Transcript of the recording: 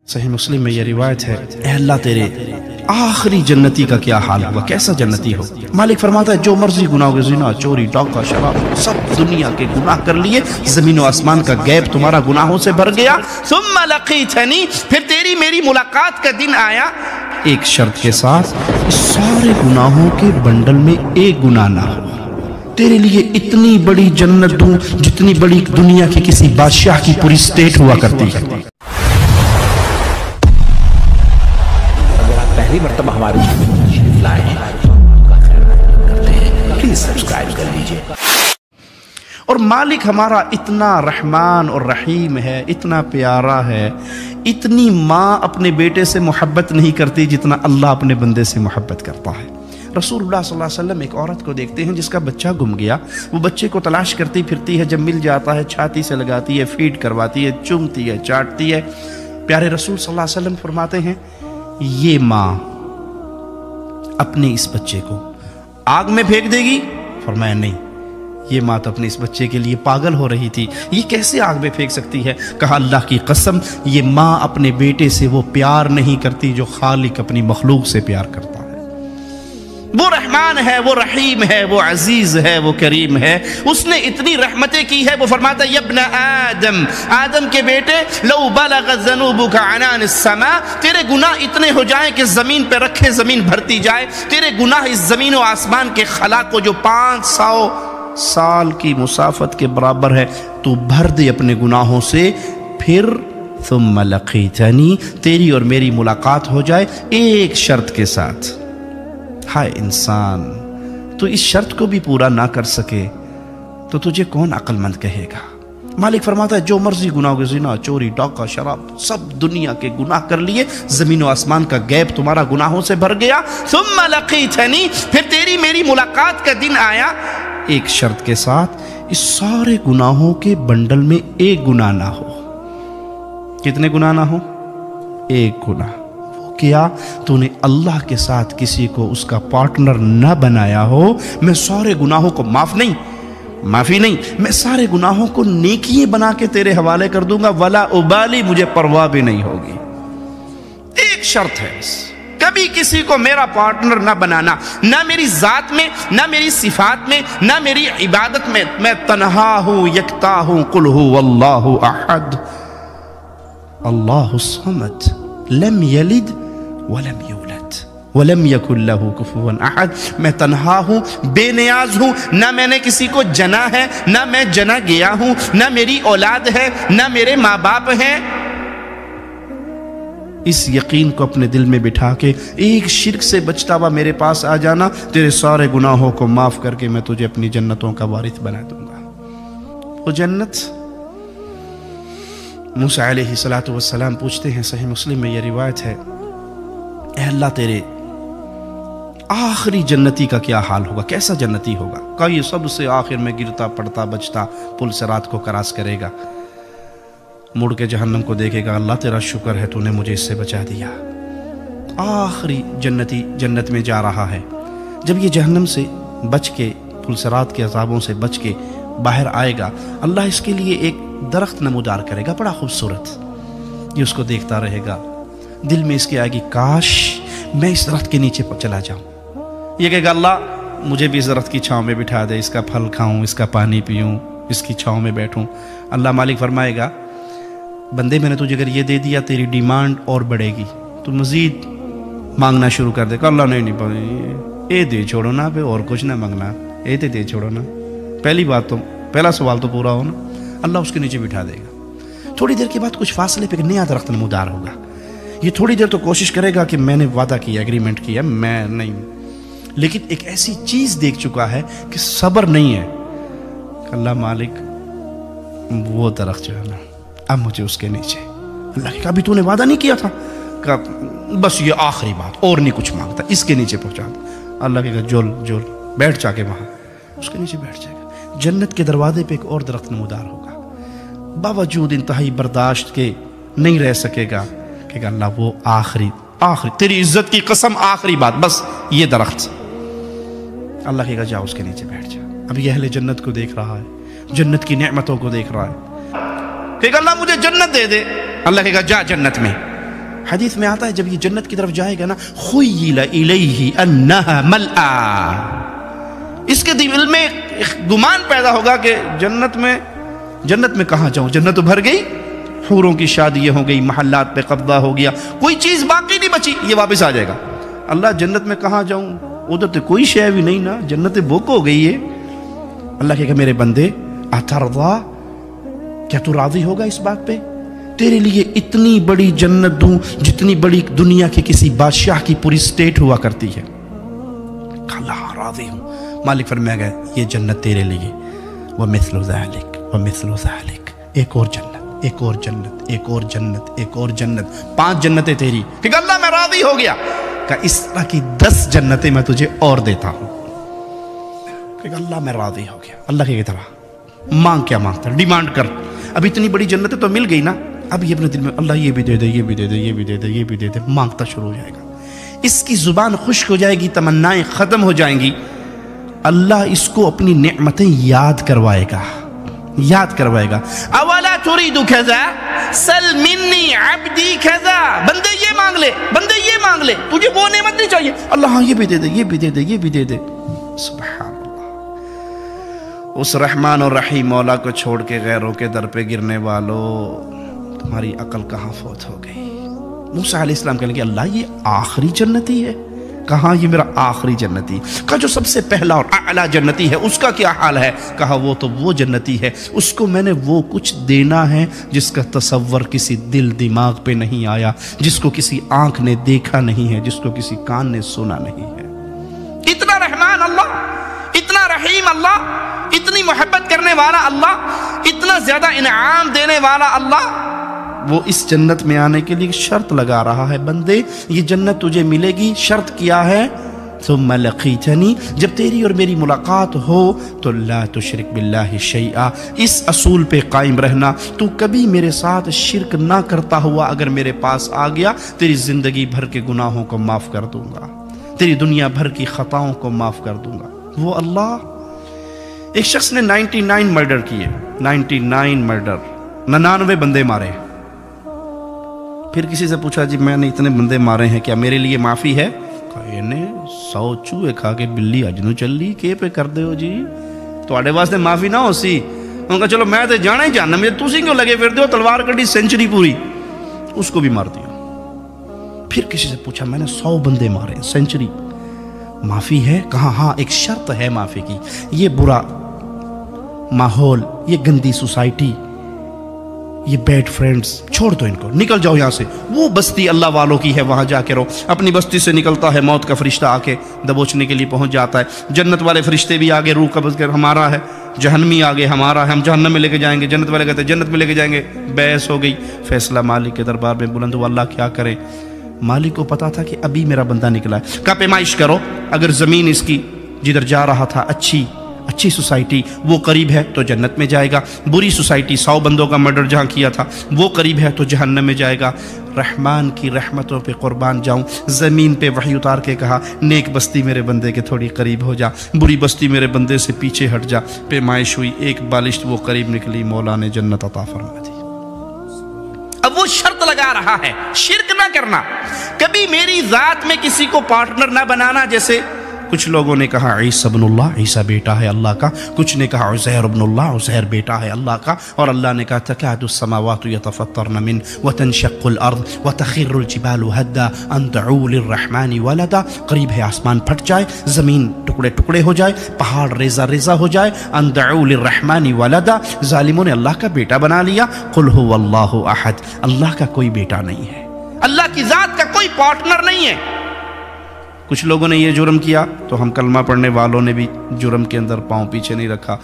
صحیح مسلم میں یہ روایت ہے، اے اللہ تیرے آخری جنتی کا کیا حال ہوا، کیسا جنتی ہو؟ مالک فرماتا ہے جو مرضی گناہ ہوگے، زنا، چوری، ڈاکہ، شراب، سب دنیا کے گناہ کر لیے، زمین و آسمان کا غیب تمہارا گناہوں سے بھر گیا، ثم لقیتنی، پھر تیری میری ملاقات کا دن آیا، ایک شرط کے ساتھ، سارے گناہوں کے بنڈل میں ایک گناہ نہ ہو، تیرے لیے اتنی بڑی جنت دوں جتنی بڑی دنیا کی کسی بادشاہ کی پوری سٹیٹ ہوا کرتی ہے۔ پہلی مرتبہ ہمارے چینل لائے ہیں پلیز سبسکرائب کر لیجئے۔ اور مالک ہمارا اتنا رحمان اور رحیم ہے، اتنا پیارا ہے، اتنی ماں اپنے بیٹے سے محبت نہیں کرتی جتنا اللہ اپنے بندے سے محبت کرتا ہے۔ رسول اللہ صلی اللہ علیہ وسلم ایک عورت کو دیکھتے ہیں جس کا بچہ گم گیا، وہ بچے کو تلاش کرتی پھرتی ہے، جب مل جاتا ہے چھاتی سے لگاتی ہے، فیڈ کرواتی ہے، چومتی ہے، چاٹتی ہے۔ پیارے رسول صلی اللہ علیہ وسلم فرماتے ہیں یہ ماں اپنے اس بچے کو آگ میں پھینک دے گی؟ فرمایا نہیں، یہ ماں تو اپنے اس بچے کے لیے پاگل ہو رہی تھی، یہ کیسے آگ میں پھینک سکتی ہے؟ کہا اللہ کی قسم، یہ ماں اپنے بیٹے سے وہ پیار نہیں کرتی جو خالق اپنی مخلوق سے پیار کرتا ہے۔ وہ رحمان ہے، وہ رحیم ہے، وہ عزیز ہے، وہ کریم ہے، اس نے اتنی رحمتیں کی ہے۔ وہ فرماتا ہے ابن آدم، آدم کے بیٹے، لو بلغ ذنوبک عنان السماء، تیرے گناہ اتنے ہو جائیں کہ زمین پہ رکھے زمین بھرتی جائے، تیرے گناہ اس زمین و آسمان کے خلا کو جو 500 سال کی مسافت کے برابر ہے تو بھر دے اپنے گناہوں سے، پھر ثم لقیتنی، تیری اور میری ملاقات ہو جائے ایک شرط کے ساتھ۔ ہائے انسان، تو اس شرط کو بھی پورا نہ کر سکے تو تجھے کون عقل مند کہے گا؟ مالک فرماتا ہے جو مرضی گناہ ہوگے، زنا، چوری، ڈاکہ، شراب، سب دنیا کے گناہ کر لیے، زمین و آسمان کا غیب تمہارا گناہوں سے بھر گیا، ثم لقیتنی، پھر تیری میری ملاقات کا دن آیا، ایک شرط کے ساتھ، اس سارے گناہوں کے بنڈل میں ایک گناہ نہ ہو۔ کتنے گناہ نہ ہو؟ ایک گناہ۔ کیا تو نے اللہ کے ساتھ کسی کو اس کا پارٹنر نہ بنایا ہو، میں سارے گناہوں کو معافی نہیں، میں سارے گناہوں کو نیکیاں بنا کے تیرے حوالے کر دوں گا، ولا ابالی، مجھے پرواہ بھی نہیں ہوگی۔ ایک شرط ہے بس، کبھی کسی کو میرا پارٹنر نہ بنانا، نہ میری ذات میں، نہ میری صفات میں، نہ میری عبادت میں، میں تنہا ہوں، یکتا ہوں، قل هو اللہ احد اللہ الصمد لم یلد ولم یولد ولم یکن لہ کفوا احد، میں تنہا ہوں، بے نیاز ہوں، نہ میں نے کسی کو جنا ہے، نہ میں جنا گیا ہوں، نہ میری اولاد ہے، نہ میرے ماں باپ ہیں۔ اس یقین کو اپنے دل میں بٹھا کے ایک شرک سے بچتا ہوا میرے پاس آ جانا، تیرے سارے گناہوں کو معاف کر کے میں تجھے اپنی جنتوں کا وارث بنا دوں گا۔ وہ جنت، موسیٰ علیہ السلام پوچھتے ہیں، صحیح مسلم میں یہ روایت ہے، اے اللہ تیرے آخری جنتی کا کیا حال ہوگا، کیسا جنتی ہوگا؟ کہا یہ سب سے آخر میں گرتا پڑتا بچتا پل صراط کو کراس کرے گا، مڑ کے جہنم کو دیکھے گا، اللہ تیرا شکر ہے تو نے مجھے اس سے بچا دیا۔ آخری جنتی جنت میں جا رہا ہے، جب یہ جہنم سے بچ کے، پل صراط کے عذابوں سے بچ کے باہر آئے گا، اللہ اس کے لیے ایک درخت نمودار کرے گا، بڑا خوبصورت، یہ اس کو دیکھتا رہے گا، دل میں اس کی آئے گی کاش میں اس درخت کے نیچے چلا جاؤں، یہ کہے گا اللہ مجھے بھی اس درخت کی چھاؤں میں بٹھا دے، اس کا پھل کھاؤں، اس کا پانی پیوں، اس کی چھاؤں میں بیٹھوں۔ اللہ مالک فرمائے گا بندے میں نے تجھے اگر یہ دے دیا تیری ڈیمانڈ اور بڑھے گی، تو مزید مانگنا شروع کر دے گا۔ اللہ نہیں اے دے چھوڑو نا، پہ اور کچھ نہ مانگنا، اے دے چھوڑو نا، پہلا سوال تو پورا ہو نا۔ اللہ اس کے نیچے بٹھا دے گا، تھوڑی دیر کے بعد کچھ فاصلے پہ نیا درخت نمودار ہوگا، یہ تھوڑی دیر تو کوشش کرے گا کہ میں نے وعدہ کیا، ایگریمنٹ کیا، میں نہیں، لیکن ایک ایسی چیز دیکھ چکا ہے کہ صبر نہیں ہے۔ اللہ مالک وہ درخت جو ہے نا، اب مجھے اس کے نیچے، اللہ کہ ابھی تو نے وعدہ نہیں کیا تھا، کہ بس یہ آخری بات، اور نہیں کچھ مانگتا، اس کے نیچے پہنچا دو۔ اللہ کہے گا جول بیٹھ جا کے وہاں، اس کے نیچے بیٹھ جائے گا۔ جنت کے دروازے پہ ایک اور درخت نمودار ہوگا، باوجود انتہائی برداشت کے نہیں رہ سکے گا، کہ اللہ وہ آخری تیری عزت کی قسم آخری بات، بس یہ درخت۔ اللہ کہے گا جا اس کے نیچے بیٹھ جا۔ اب یہ اہل جنت کو دیکھ رہا ہے، جنت کی نعمتوں کو دیکھ رہا ہے، کہے گا اللہ مجھے جنت دے دے، اللہ کہے گا جا جنت میں، حدیث میں آتا ہے جب یہ جنت کی طرف جائے گا نا، خیل الیہ انہا ملآ، اس کے دل میں گمان پیدا ہوگا کہ جنت میں کہاں جاؤں، جنت تو بھر گئی، حوروں کی شادیاں ہو گئی، محلات پہ قبضہ ہو گیا، کوئی چیز باقی نہیں بچی، یہ واپس آ جائے گا۔ اللہ جنت میں کہاں جاؤں، ادھر تو کوئی شے بھی نہیں نا، جنت بک ہو گئی ہے۔ اللہ کہے گا میرے بندے اترضا، کیا تو راضی ہوگا اس بات پہ؟ تیرے لیے اتنی بڑی جنت دوں جتنی بڑی دنیا کے کسی بادشاہ کی پوری سٹیٹ ہوا کرتی ہے۔ اللہ راضی ہوں۔ مالک فرمایا گیا یہ جنت تیرے لیے، ومثل ذلک ومثل ذلک، ایک اور جنت، ایک اور جنت، ایک اور جنت، ایک اور جنت، 5 جنتیں تیری۔ کہ اللہ میں راضی ہو گیا، کہ اس طرح کی 10 جنتیں میں تجھے اور دیتا ہوں۔ کہ اللہ میں راضی ہو گیا۔ اللہ کی طرح مانگ، کیا مانگتا ہے؟ ڈیمانڈ کر۔ اب اتنی بڑی جنتیں تو مل گئی نا، اب یہ اپنے دل میں اللہ یہ بھی دے دے، یہ بھی دے دے، یہ بھی دے دے، یہ بھی دے دے، مانگتا شروع ہو جائے گا۔ اس کی زبان خشک ہو جائے گی، تمنائیں ختم ہو جائیں گی۔ اللہ اس کو اپنی نعمتیں یاد کروائے گا، یاد کروائے گا۔ اولا تريد كذا سل مني عبدي كذا، بندے یہ مانگ لے، بندے یہ مانگ لے، تجھے وہ نعمت نہیں چاہیے، اللہ ہاں یہ بھی دے دے، یہ بھی دے دے، یہ بھی دے دے۔ سبحان اللہ۔ اس رحمان اور رحیم مولا کو چھوڑ کے غیروں کے در پہ گرنے والوں، تمہاری عقل کہاں فوت ہو گئی؟ موسیٰ علیہ السلام کہنے کہ اللہ یہ آخری جنتی ہے؟ کہاں یہ میرا آخری جنتی؟ کہا جو سب سے پہلا اور اعلیٰ جنتی ہے اس کا کیا حال ہے؟ کہا وہ تو وہ جنتی ہے، اس کو میں نے وہ کچھ دینا ہے جس کا تصور کسی دل دماغ پہ نہیں آیا، جس کو کسی آنکھ نے دیکھا نہیں ہے، جس کو کسی کان نے سنا نہیں ہے۔ اتنا رحمان اللہ، اتنا رحیم اللہ، اتنی محبت کرنے والا اللہ، اتنا زیادہ انعام دینے والا اللہ، وہ اس جنت میں آنے کے لیے شرط لگا رہا ہے، بندے یہ جنت تجھے ملے گی، شرط کیا ہے؟ ثم لقیتنی، جب تیری اور میری ملاقات ہو تو لا تشرک باللہ شیئا، اس اصول پہ قائم رہنا، تو کبھی میرے ساتھ شرک نہ کرتا ہوا اگر میرے پاس آ گیا، تیری زندگی بھر کے گناہوں کو معاف کر دوں گا، تیری دنیا بھر کی خطاؤں کو معاف کر دوں گا۔ وہ اللہ۔ ایک شخص نے 99 مرڈر کیے، 99 مرڈر، 99 بندے مارے۔ پھر کسی سے پوچھا جی میں نے اتنے بندے مارے ہیں، کیا میرے لیے معافی ہے؟ کہا یہ نے 100 چوہے کھا کے بلی اج نو چلی، کے پہ کر دے ہو جی، تواڈے واسطے معافی نہ ہو سی؟ انہوں کہا چلو میں تے جانا ہی جاننا، مجھے تسی کیوں لگے پھر دے ہو؟ تلوار کٹی سینچری پوری، اس کو بھی مار دیا۔ پھر کسی سے پوچھا میں نے 100 بندے مارے ہیں، سینچری، معافی ہے؟ کہا ہاں ایک شرط ہے معافی کی، یہ برا ماحول، یہ گندی سوسائٹی، یہ بیڈ فرینڈز چھوڑ دو، ان کو نکل جاؤ یہاں سے، وہ بستی اللہ والوں کی ہے وہاں جا کے رہو۔ اپنی بستی سے نکلتا ہے، موت کا فرشتہ آ کے دبوچنے کے لیے پہنچ جاتا ہے، جنت والے فرشتے بھی آگے روح قبض کر ہمارا ہے، جہنمی آگے ہمارا ہے، ہم جہنم میں لے کے جائیں گے، جنت والے کہتے ہیں جنت میں لے کے جائیں گے۔ بحث ہو گئی، فیصلہ مالک کے دربار میں بلند ہوا، اللہ کیا کرے؟ مالک کو پتا تھا کہ ابھی میرا بندہ نکلا ہے، کہا پیمائش کرو، اگر زمین اس کی جدھر جا رہا تھا اچھی سوسائٹی وہ قریب ہے تو جنت میں جائے گا، بری سوسائٹی 100 بندوں کا مرڈر جہاں کیا تھا وہ قریب ہے تو جہنم میں جائے گا۔ رحمان کی رحمتوں پہ قربان جاؤں، زمین پہ وحی اتار کے کہا نیک بستی میرے بندے کے تھوڑی قریب ہو جا، بری بستی میرے بندے سے پیچھے ہٹ جا۔ پیمائش ہوئی، ایک بالشت وہ قریب نکلی، مولا نے جنت عطا فرما دی۔ اب وہ شرط لگا رہا ہے شرک نہ کرنا، کبھی میری ذات میں کسی کو پارٹنر نہ بنانا۔ جیسے کچھ لوگوں نے کہا عیسیٰ ابن اللہ، عیسیٰ بیٹا ہے اللہ کا، کچھ نے کہا عزیر ابن اللہ، عزیر بیٹا ہے اللہ کا، اور اللہ نے کہا تکاد السماوات یتفطرن من وتنشق الارض وتخر الجبال هدا ان دعوا للرحمن ولدا، قریب ہے آسمان پھٹ جائے، زمین ٹکڑے ٹکڑے ہو جائے، پہاڑ ریزہ ریزہ ہو جائے، ان دعوا للرحمن ولدا، ظالموں نے اللہ کا بیٹا بنا لیا۔ قل هو اللہ احد، اللہ کا کوئی بیٹا نہیں ہے، اللہ کی ذات کا کوئی پارٹنر نہیں ہے۔ کچھ لوگوں نے یہ جرم کیا تو ہم کلمہ پڑھنے والوں نے بھی جرم کے اندر پاؤں پیچھے نہیں رکھا۔